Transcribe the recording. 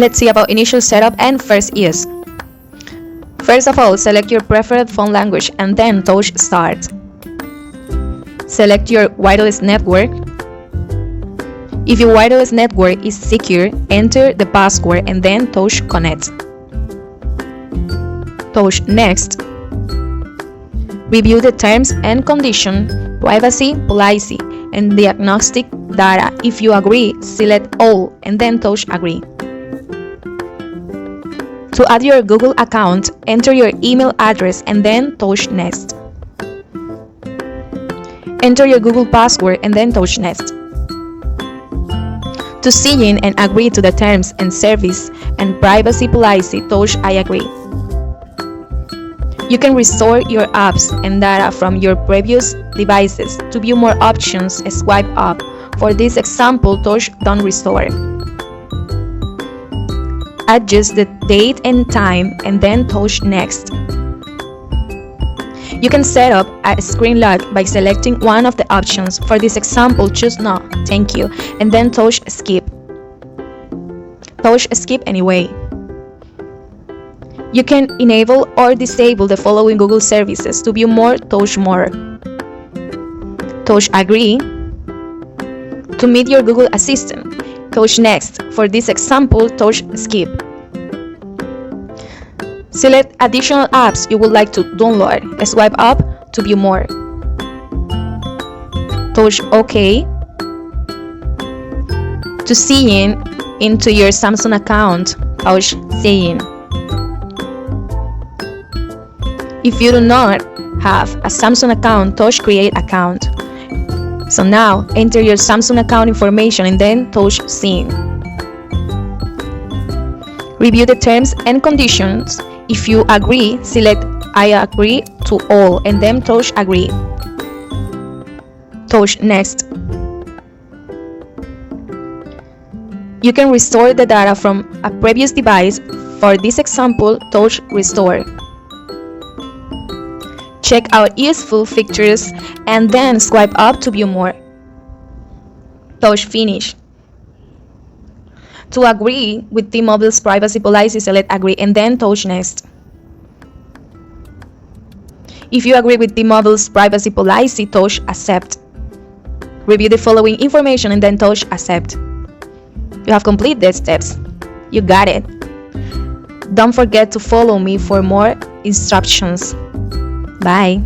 Let's see about initial setup and first use. First of all, select your preferred phone language and then touch Start. Select your wireless network. If your wireless network is secure, enter the password and then touch Connect. Touch Next. Review the terms and conditions, privacy, policy, and diagnostic data. If you agree, select All and then touch Agree. To add your Google account, enter your email address and then touch Next. Enter your Google password and then touch Next. To sign in and agree to the terms and service and privacy policy, touch I agree. You can restore your apps and data from your previous devices. To view more options, swipe up. For this example, touch Don't Restore. Adjust the date and time and then touch Next. You can set up a screen lock by selecting one of the options. For this example, choose No, Thank you, and then touch Skip. Touch Skip anyway. You can enable or disable the following Google services. To view more, touch More. Touch Agree. To meet your Google Assistant, touch Next. For this example, touch Skip. Select additional apps you would like to download. Swipe up to view more. Touch OK. To sign in into your Samsung account, touch Sign in. If you do not have a Samsung account, touch Create Account. So now, enter your Samsung account information and then touch Sign. Review the terms and conditions. If you agree, select I agree to all and then touch Agree. Touch Next. You can restore the data from a previous device. For this example, touch Restore. Check out useful features and then swipe up to view more. Touch Finish. To agree with T-Mobile's privacy policy, select Agree and then touch Next. If you agree with T-Mobile's privacy policy, touch Accept. Review the following information and then touch Accept. You have completed the steps. You got it. Don't forget to follow me for more instructions. Bye.